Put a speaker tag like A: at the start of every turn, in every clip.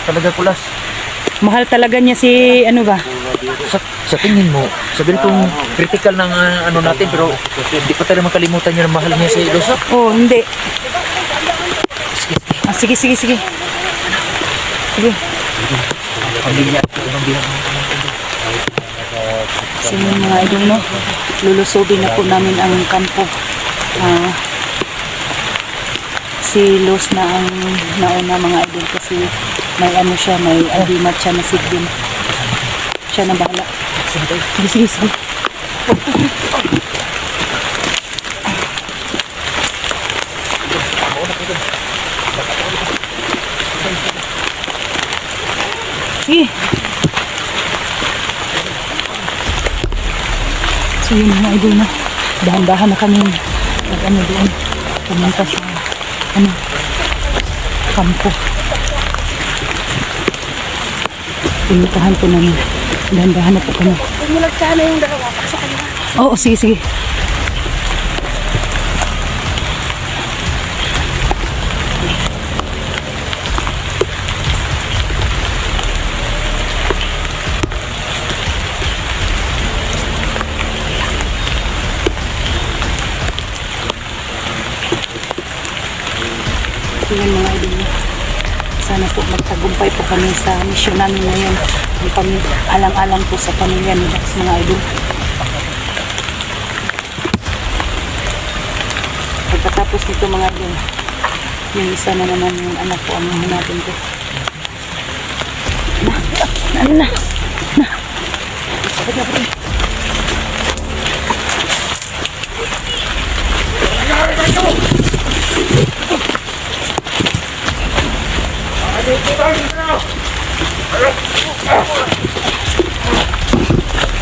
A: talaga kulas.
B: Mahal talaga niya si ano ba?
A: Sa tingin mo, sabihin kong critical ng ano natin, pero hindi pa tayo makalimutan niya na mahal niya si Iloso.
B: Oh, hindi. Ah, sige, sige, sige. Sige.
A: Pamilya, ibang bilang.
B: Kasi yung mga idol, no? Lulusubin na po namin ang kampo. Si Los na ang nauna mga idol kasi may ano siya, may agreement siya na sit din. Siya na bahala. Sige, sige, sige. Sige. So yun mga idol na. Dahan-dahan na kami nag-ano doon. Pumunta sa ano, kampo. Pinuntahan po namin. Dahan-dahan na po kami.
C: Tumulag sana yung dalawa. Pasok ka na.
B: Oo, sige, sige. So yun mga idol, sana po magtagumpay po kami sa misyon namin ngayon. Alang-alang po sa pamilya ni Dax mga idol. Pagkatapos nito mga idol, yung isa na naman yung anak ko ang hanapin ko. Ano na?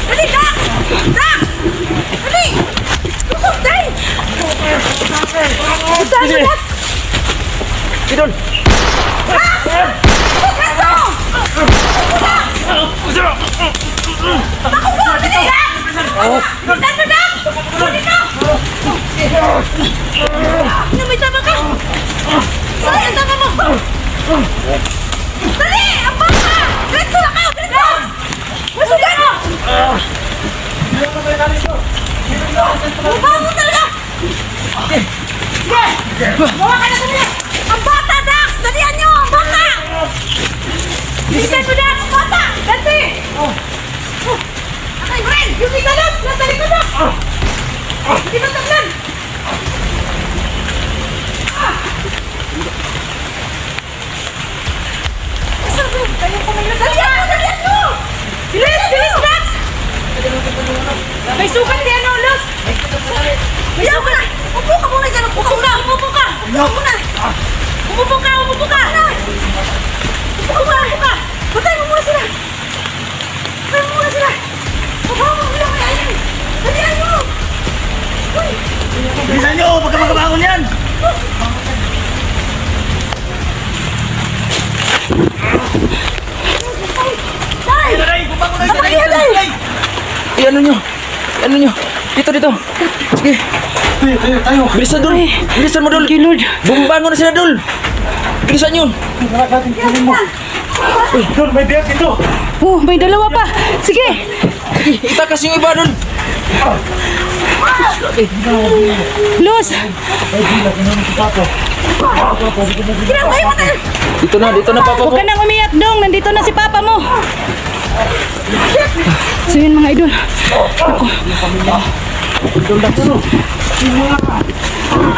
C: Dali, Dax! Dax! Dali! Tusok, dali! Saan mo, Dax?
A: Idol!
C: Dax! Tusok, Dax! Ako po! Dali, Dax! Saan mo, Dax? Dali ka! Ano, may tama ka? Saan ang tama mo? Dali! Ang baka! Diretso na kayo! Diretso! Masugan mo! Mababa mo talaga! Sige! Bawa ka na sa nila! Ang bata, Dax! Dalihan nyo! Ang bata! Bilisan mo, Dax! Ang bata! Dati! Okay, Bren! Yung isa, Dax! Nasa likod, Dax! Hindi ba tablan? Dalihan mo! Dalihan mo! Bilis! Bilis, Dax! May sukat si ano, Los! May sukat! Upo ka muna dyan! Upo ka muna! Umupo ka! Umupo ka! Umupo ka! Umupo ka! Umupo ka! Umupo ka! Patay mo muna sila! Patay mo muna sila! Pabawa mo muna kaya yan! Dalihan mo! Uy!
A: Bilisan nyo! Pagka magkabangon yan!
C: Tay! Tay!
A: Ano nyo? Ano nyo? Dito, dito. Sige. Bilisan, Dol. Bilisan mo, Dol.
B: Thank you, Lord.
A: Bumban mo na sila, Dol. Bilisan nyo. Uy, Dol, may biyak dito.
B: Oh, may dalawa pa. Sige.
A: Itakas yung iba, Dol.
B: Los.
C: Kinabay mo tayo!
A: Dito na, Papa
B: Huwag
A: ko.
B: ka nang umiyak, Dong. Nandito na si Papa mo. So yun mga idol.
A: Dol, dito.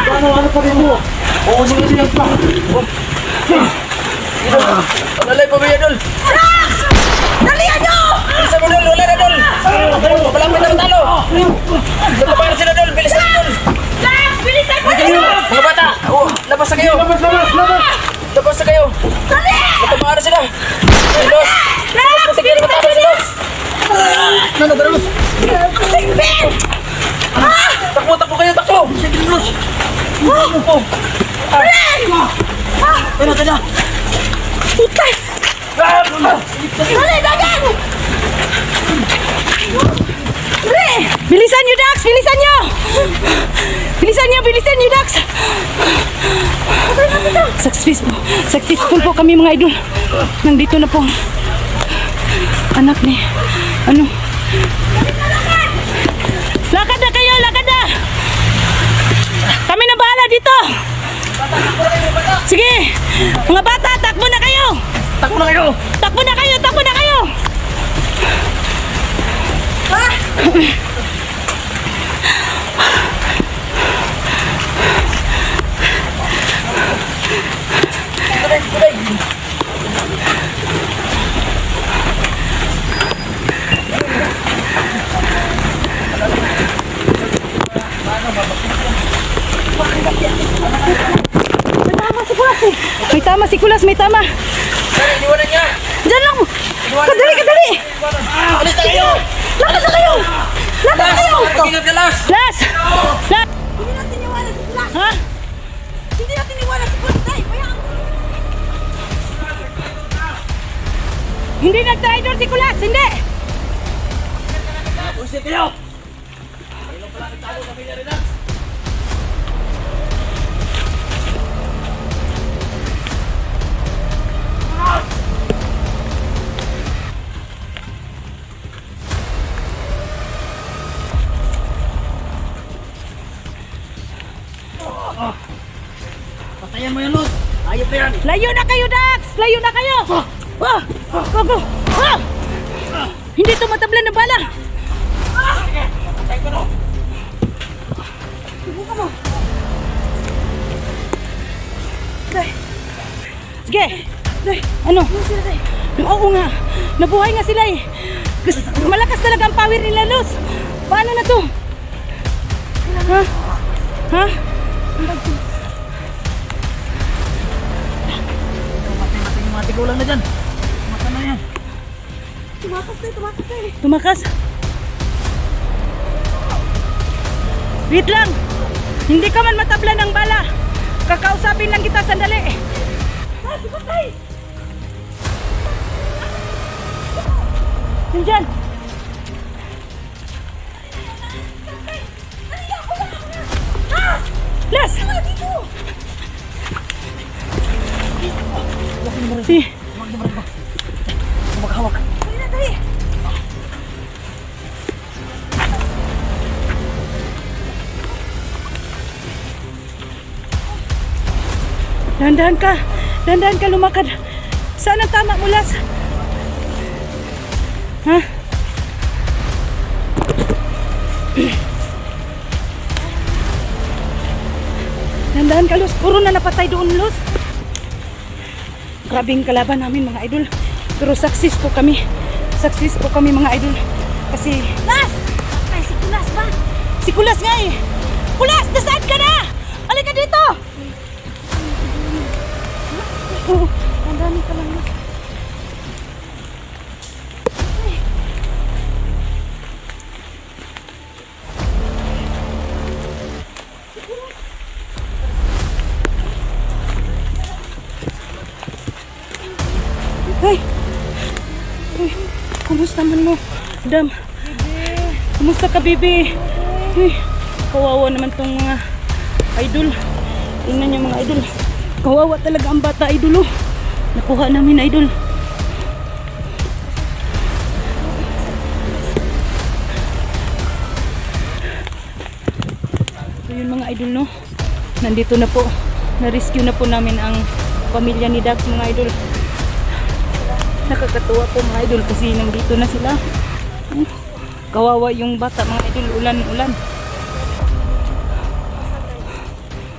A: Ano pa rin mo? Oo, sige pa. Lalay pa ba yan, Dol?
C: Dax! Dalihan nyo!
A: Bilisan mo, Dol. Wala na, Dol. Malapit na talo. Nagpapaano sila, Dol. Bilisan mo, Dol.
C: Dax! Bilisan mo sila!
A: Mga bata, labas na kayo. Labas na kayo.
C: Dali!
A: Natamaan na sila. Los.
C: Dax!
A: Sige, natamaan na Los. Ano ba, Los?
C: Sigbin!
A: Takbo kayo, takbo. Sige, Los.
C: Bren!
A: Ano na?
C: Putay! Dali, dagan!
B: Bilisan nyo, Dax! Bilisan nyo! Bilisan nyo, Dax! Successful po kami mga idol. Nandito na po ang anak ni ano. Lakad na kayo, lakad na! Kami na bahala dito! Sige! Mga bata, takbo na kayo!
A: Takbo na kayo!
B: Takbo na kayo! Takbo na kayo! May tama si Kulas, may tama.
A: Dali, iniwanan niya!
B: Diyan lang. Kadali, kadali.
A: Alis na kayo!
B: Lakad na kayo. Lakad na kayo.
A: Ingat ka, Las!
B: Las. Las.
C: Hindi natin iwala si Kulas.
B: Ha?
C: Hindi natin iwala si Kulas. Tay, bayaan mo.
B: Hindi nag-traitor si Kulas, hindi.
A: Usin kayo! Patayan mo yan, Luz! Ayop na yan!
B: Layo na kayo, Dax. Layo na kayo. Go, go. Hindi to matablan na bala.
A: Patay ko, no!
C: Subukan mo.
B: Sige. Ano? Oo nga. Nabuhay nga sila eh. Malakas talaga ang power nila, Luz. Paano na to? Ha? Ha?
A: Mati ko lang na dyan! Mata na yan!
C: Tumakas tayo, tumakas tayo.
B: Tumakas. Wait lang. Hindi ka man matablan ng bala. Kakausapin lang kita sandali.
C: Subukan tayo.
B: Nandyan. Las! Si.
A: Maghawak!
C: Dali na, dali.
B: Dahan-dahan ka lumakad. Saan ang tama mo, Las? Ha? Dahan-dahan ka, Luz. Puro na napatay doon, Luz. Grabing kalaban namin, mga idol. Pero success po kami. Success po kami, mga idol. Kasi
C: Las! Patay si Kulas ba?
B: si Kulas nga eh. Kulas, nasaan ka na? Halika dito! Oh, dahan-dahan ka lang, Luz. Ay! Ay! Kumusta man mo? Dam! Kumusta ka, baby? Ay! Kawawa naman tong mga idol. Tingnan niyo mga idol. Kawawa talaga ang bata, idol. Oh. Nakuha namin, idol. So yun mga idol, no? Nandito na po. Na-rescue na po namin ang pamilya ni Dax, mga idol. Nakakatuwa po mga idol kasi nandito na sila. Kawawa yung bata mga idol, ulan-ulan.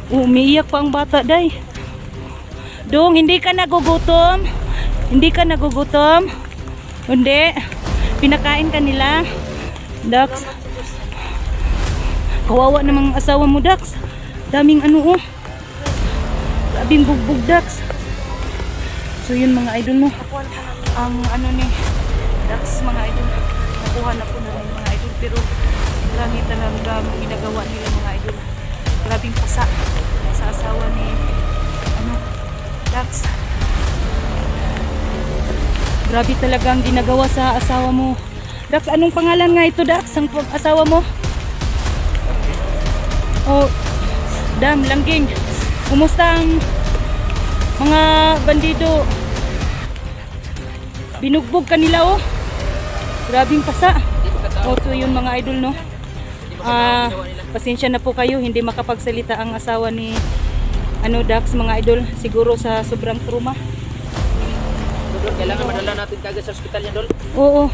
B: Umiiyak pa ang bata, day. Dong, hindi ka nagugutom? Hindi ka nagugutom? Hindi. Pinakain ka nila. Dax. Kawawa namang asawa mo, Dax. Daming ano, oh. Daming bugbog, Dax. So yun mga idol mo. Ang ano ni Dax, mga idol, nakuha na po na rin mga idol, pero marami talaga ginagawa nila mga idol. Grabing pasa sa asawa ni Dax. Grabe talaga ang ginagawa sa asawa mo, Dax, anong pangalan nga ito, Dax? Ang asawa mo? Oh, Dam, Langging. Kumusta ang mga bandido? Binugbog kanila, oh. Grabing pasa. Oh, so yun mga idol, no? Pasensya na po kayo, hindi makapagsalita ang asawa ni Dax, mga idol. Siguro sa sobrang trauma.
A: Dol, kailangan madala natin kagad sa ospital yan, Dol.
B: Oo.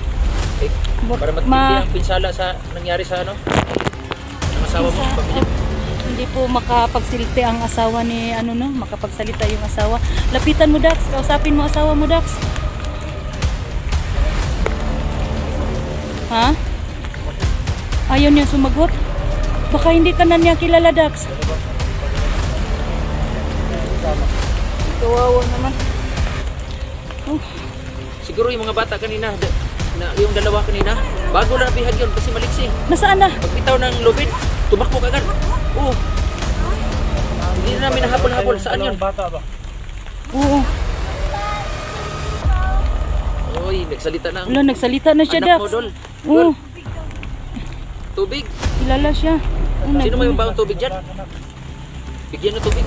A: Okay. Para matindi ang pinsala sa nangyari sa ng asawa mo, pamilya.
B: Hindi po makapagsalita ang asawa ni makapagsalita yung asawa. Lapitan mo, Dax. Kausapin mo asawa mo, Dax. Ha? Ayaw niya sumagot. Baka hindi ka na niya kilala, Dax. Kawawa naman. Oh.
A: Siguro yung mga bata kanina, yung dalawa kanina, bago lang nabihag yun kasi maliksi.
B: Nasaan na?
A: Pagbitaw ng lubid, tumakbo kagad. Oo. Hindi na namin nahabol-habol. Saan yun?
D: Bata ba?
B: Oo.
A: Uy, nagsalita na ang
B: Wala, nagsalita na siya,
A: anak
B: Dax.
A: mo, Dol.
B: Oo.
A: Tubig.
B: Kilala siya.
A: Sino may mabawang tubig dyan? Bigyan ng tubig.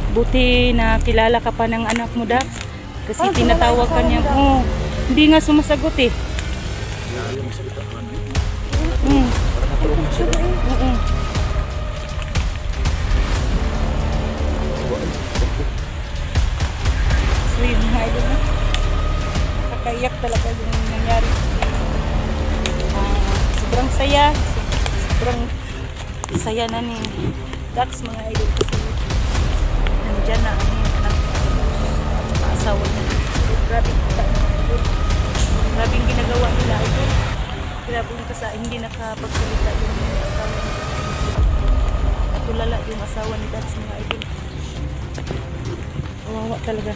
B: Buti na kilala ka pa ng anak mo, Dax. Kasi tinatawag ka niya. Oh, hindi nga sumasagot eh. Oo. So yun mga idol, no? Kakaiyak talaga yung nangyari. Sobrang saya. Sobrang saya na ni Dax, mga idol, kasi nandyan na ang anak at asawa niya. Grabing ginagawa nila ito. Grabing kasi hindi nakapagsalita yung asawa niya. At tulala yung asawa ni Dax, mga idol. Kawawa talaga.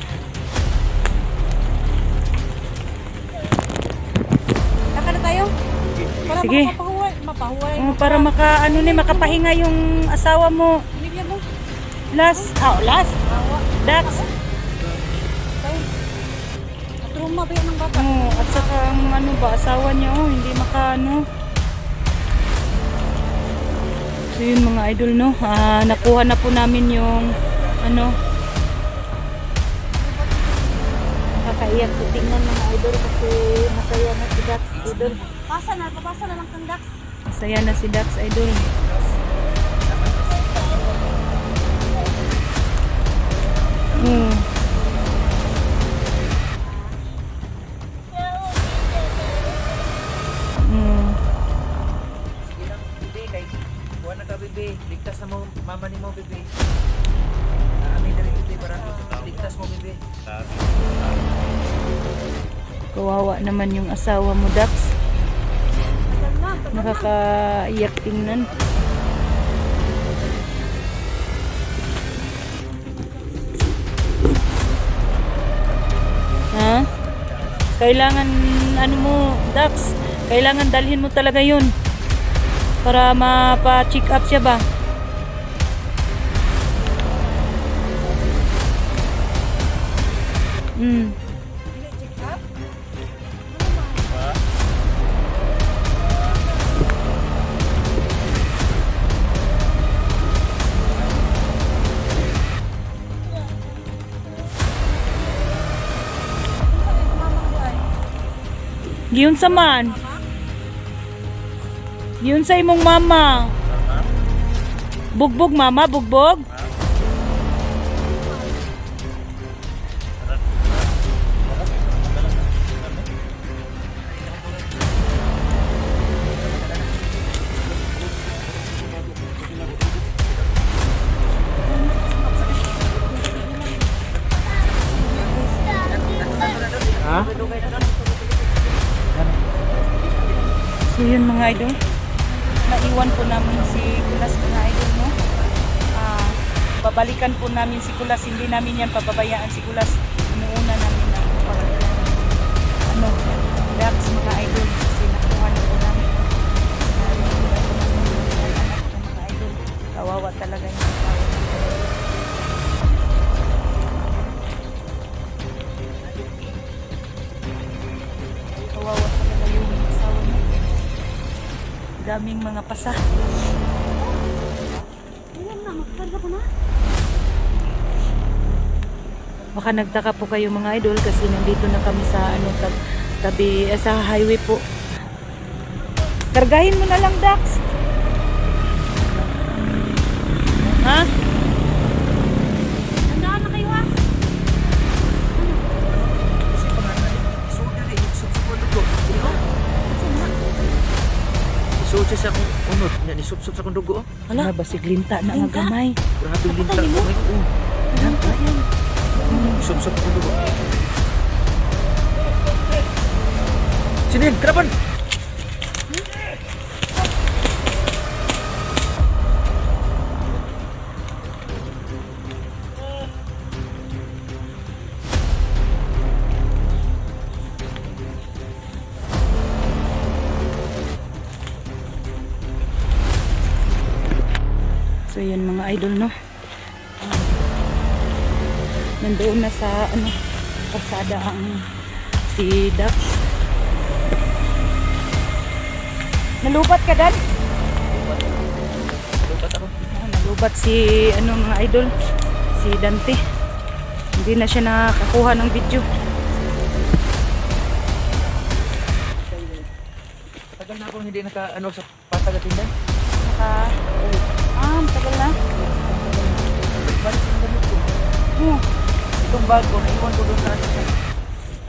C: Naka na tayo? Para
B: Sige.
C: mapahuway.
B: Para makapahinga yung asawa mo.
C: Binigyan mo.
B: Last. Dax.
C: Trauma ba yan ng bata?
B: At saka ang asawa niya, hindi So yun mga idol, no. Nakuha na po namin yung nakakaiyak po tingnan mga idol kasi masaya na si Dax, idol.
C: Papasa na lang kang Dax.
B: Masaya na si Dax, idol.
A: Sige lang, bebe, kay buwan na ka, bebe. Ligtas na mo, mama ni mo, bebe. Naamay na rin, bebe, para ligtas mo, bebe.
B: Kawawa naman yung asawa mo, Dax. Nakakaiyak tingnan. Ha? Kailangan Dax, kailangan dalhin mo talaga yun para mapa-check up siya ba? Giyon sa man. Yun sa imong mama. Bugbog mama, bugbog.
A: Ha?
B: So yun mga idol. Naiwan po namin si Kulas mga idol, no? Babalikan po namin si Kulas. Hindi namin yan pababayaan si Kulas. Inuuna namin na Dax mga idol. Kasi nakuha na po namin. Mga idol. Kawawa talaga yung kawawa talaga yung asawa niya. Daming mga pasa. Baka nagtaka po kayo mga idol kasi nandito na kami sa tabi sa highway po. Kargahin mo na lang, Dax. Ha? Andaan na kayo, ha?
A: Isuot siya sa akong unod. Nisupsup sa akong dugo.
B: Hala, basig linta na nga gamay.
A: Grabe linta ko. Isupsup akong dugo. Sinin, kerapan!
B: So yan mga idol, no? Nandoon na sa kalsada ang si Dax. Nalubat ka, Dan?
A: Lupat ako.
B: Nalubat si mga idol, si Dante. Hindi na siya nakakuha ng video.
A: Tagal na akong hindi sa patagatindan.
B: Matagal na.
A: Balik yung damit ko. Itong bag ko, naiwan ko doon sa atin.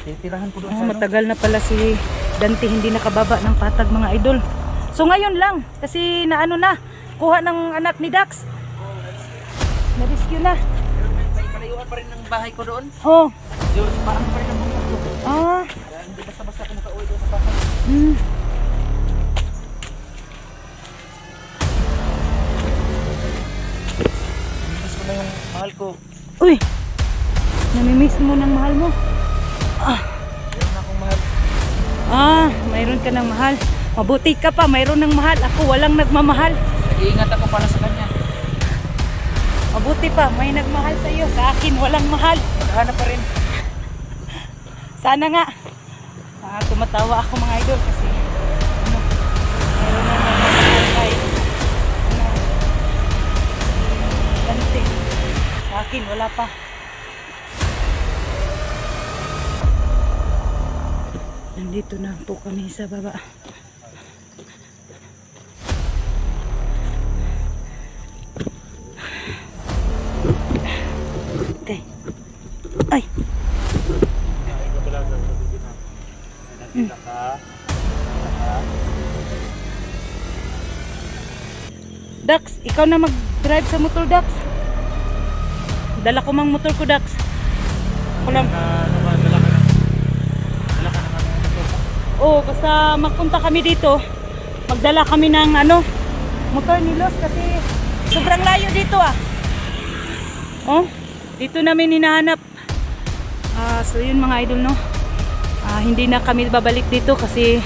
A: Titirahan ko doon sa
B: Matagal na pala si Dante hindi nakababa ng patag mga idol. So ngayon lang, kasi kuha ng anak ni Dax. Na-rescue na.
A: Pero may kalayuan pa rin ng bahay ko doon.
B: Oh.
A: Diyos, parang pa rin ang bungkak ko. Kaya hindi basta-basta ako nakauwi doon sa bahay. Miss ko na yung mahal ko.
B: Uy! Namimiss mo ng mahal mo.
A: Meron na akong mahal.
B: Mayroon ka ng mahal. Mabuti ka pa, mayroon ng mahal. Ako walang nagmamahal.
A: Nag-iingat ako para sa kanya.
B: Mabuti pa, may nagmahal sa iyo. Sa akin, walang mahal.
A: Maghanap pa rin.
B: Sana nga. Tumatawa ako mga idol kasi mayroon na nagmamahal kay Dante. Sa akin, wala pa. Nandito na po kami sa baba. Okay. Ay. Dax, ikaw na mag-drive sa motor, Dax. Dala ko mang motor ko, Dax. Ako lang. Basta magpunta kami dito. Magdala kami ng motor ni Los kasi sobrang layo dito dito namin hinahanap. So yun mga idol, no. Hindi na kami babalik dito kasi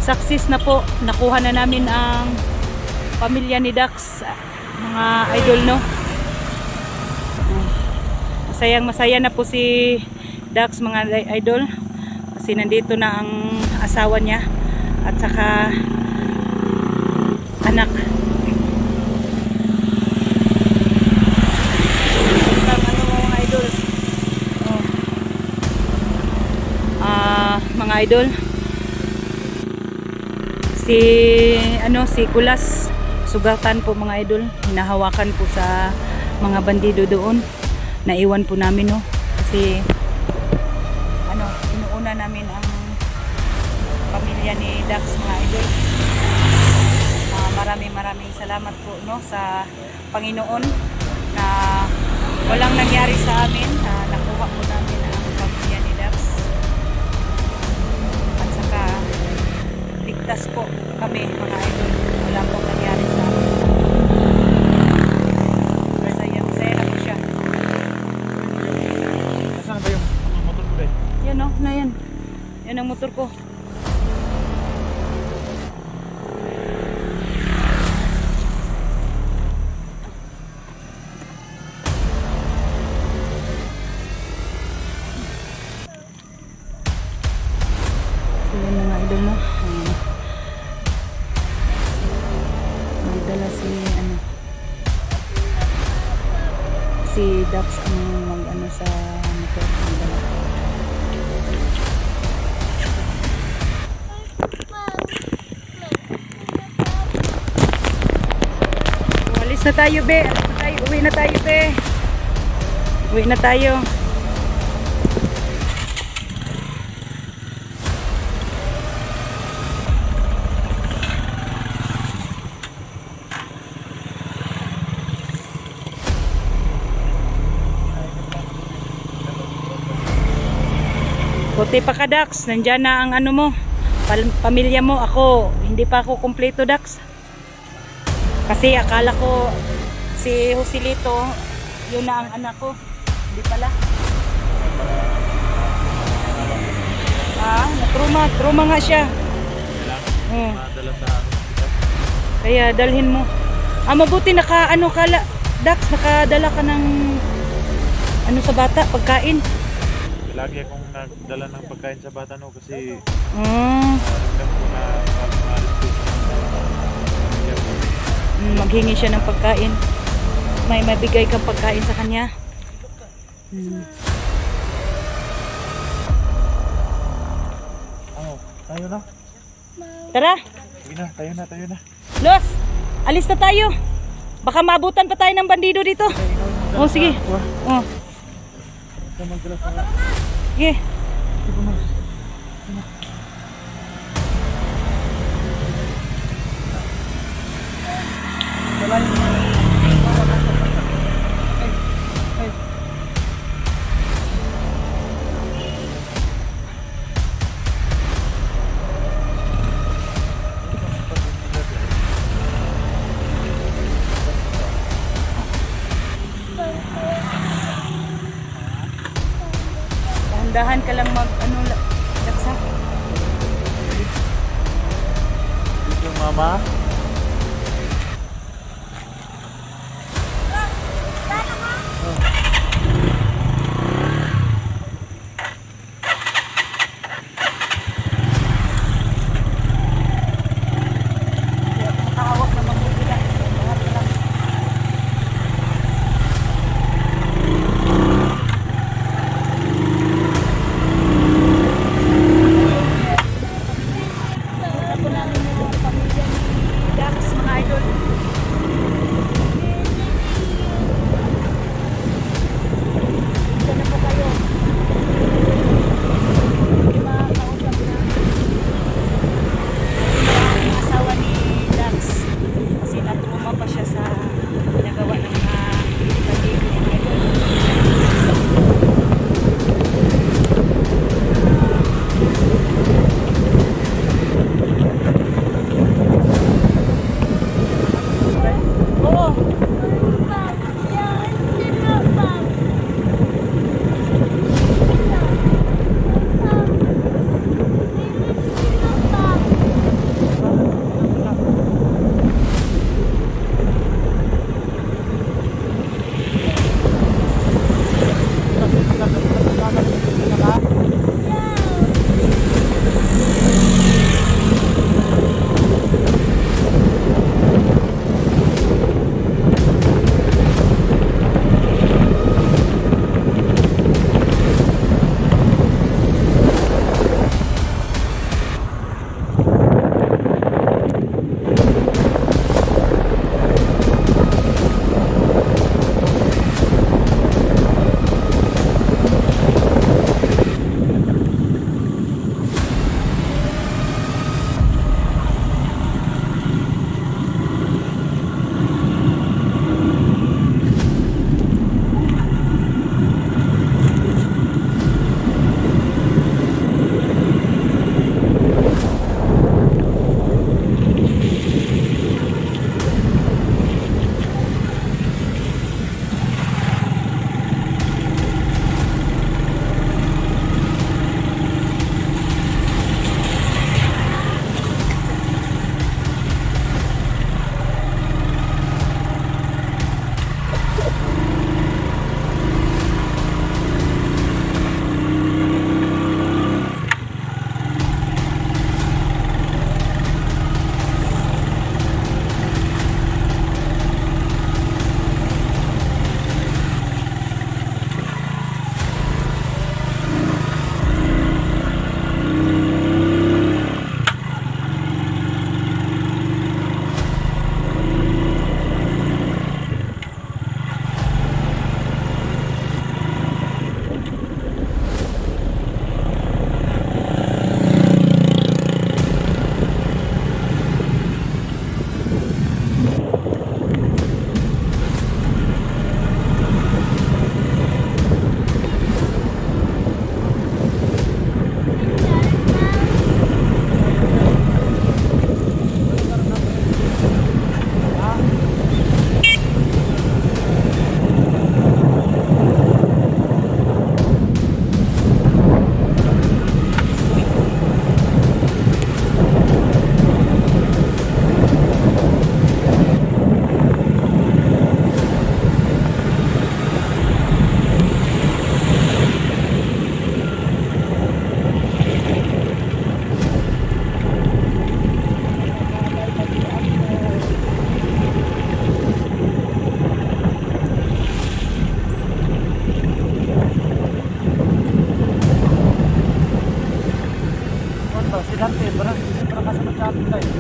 B: success na po. Nakuha na namin ang pamilya ni Dax, mga idol, no. Masaya na po si Dax mga idol kasi nandito na ang asawa niya at saka anak. Mga idol, mga idol, si Kulas sugatan po mga idol, hinahawakan po sa mga bandido doon. Naiwan po namin no kasi inuuna namin ang pamilya ni Dax mga idol. Maraming salamat po no sa Panginoon na walang nangyari sa amin, na nakuha po namin ang pamilya ni Dax at saka ligtas po kami mga idol, wala pong nangyari sa amin. Masaya na po siya.
A: Nasaan ba yung motor ko
B: Yan o, na yan. Yan ang motor ko. So yan mga idol no. May dala si Dax ang mag sa motor. Ang dala. Alis na tayo be. Uwi na tayo be. Uwi na tayo. Buti pa ka Dax, nandyan na ang ano mo, pamilya mo. Ako, hindi pa ako kumpleto Dax. Kasi akala ko si Joselito, yun na ang anak ko. Hindi pala. Truma nga siya. Kaya dalhin mo. Mabuti Dax, nakadala ka ng ano sa bata, pagkain.
D: Lagi akong nagdala ng pagkain sa bata no kasi
B: Mm.
D: ko na
B: Maghingi siya ng pagkain. May mabigay kang pagkain sa kanya.
D: Tayo na.
B: Tara,
D: Sige na, tayo na.
B: Los, alis na tayo. Baka maabutan pa tayo ng bandido dito. Oh, sige. Oh. Sige. Dahan ka lang laksa.
D: Dito mama.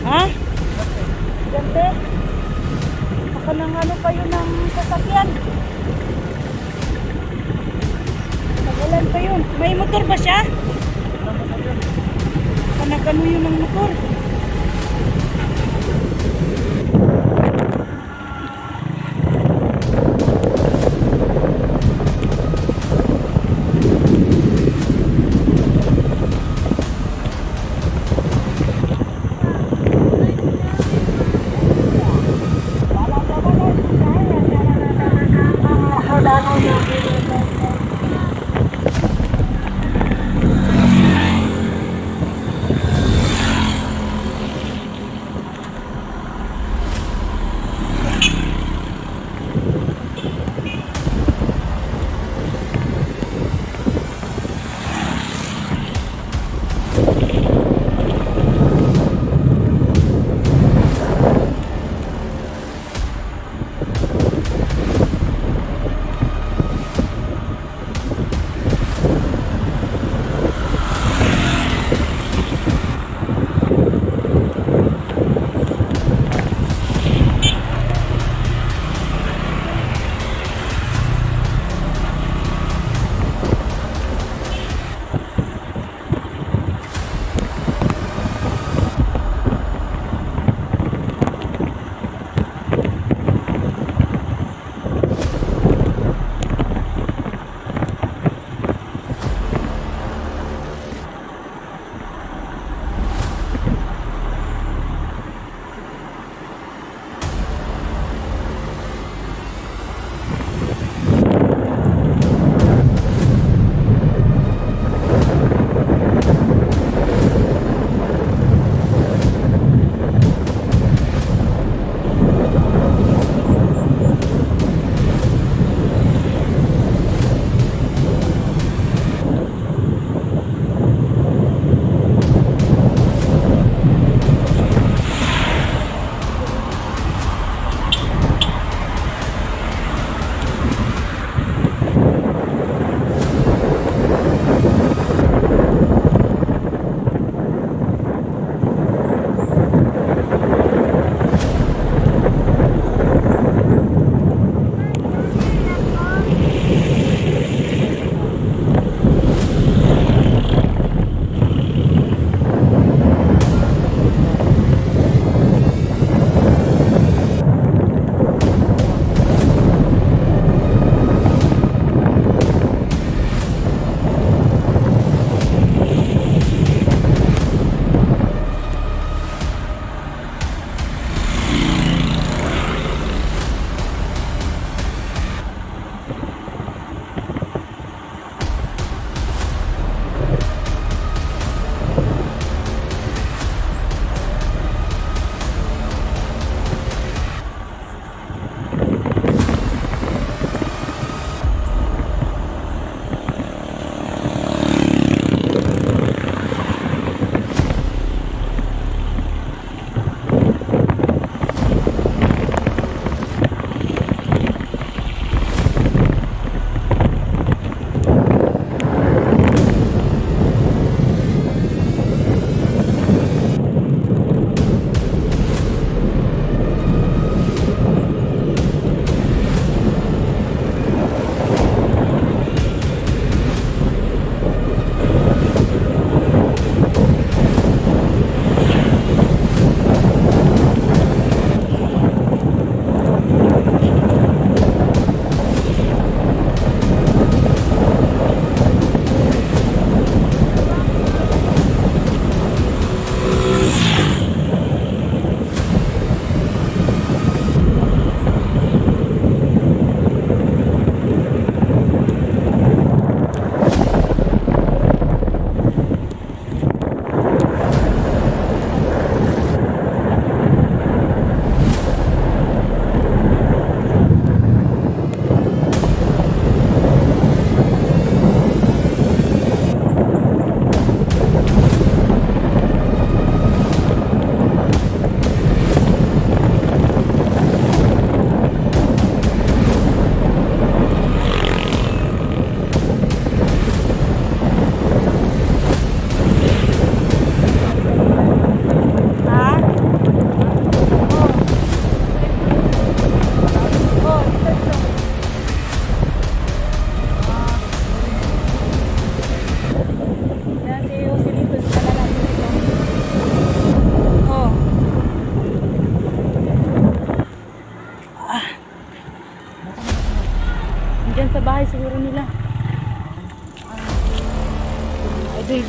B: Ha? Gante? Baka nang ano kayo ng sasakyan. Nagalan pa yun. May motor ba siya? Baka nagano yun ng motor.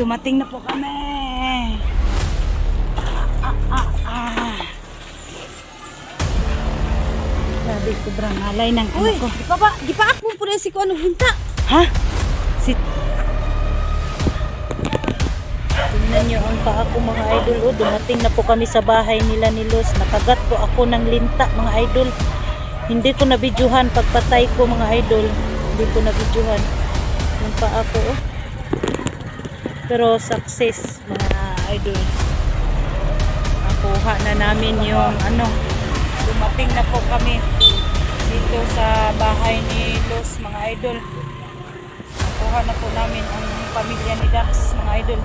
B: dumating na po kami. Grabe, sobrang halay ng ano
C: Uy,
B: ko.
C: di pa ako po rin si ko anong hinta.
B: Ha? Tingnan nyo ang paa ko mga idol. Oh, dumating na po kami sa bahay nila ni Luz. Nakagat po ako ng linta mga idol. Hindi ko nabidyuhan pagpatay ko mga idol. Hindi ko nabidyuhan yung paa ko. Oh. Pero success mga idol. Nakuha na namin yung ano. Dumating na po kami dito sa bahay ni Luz mga idol. Nakuha na po namin ang pamilya ni Dax mga idol.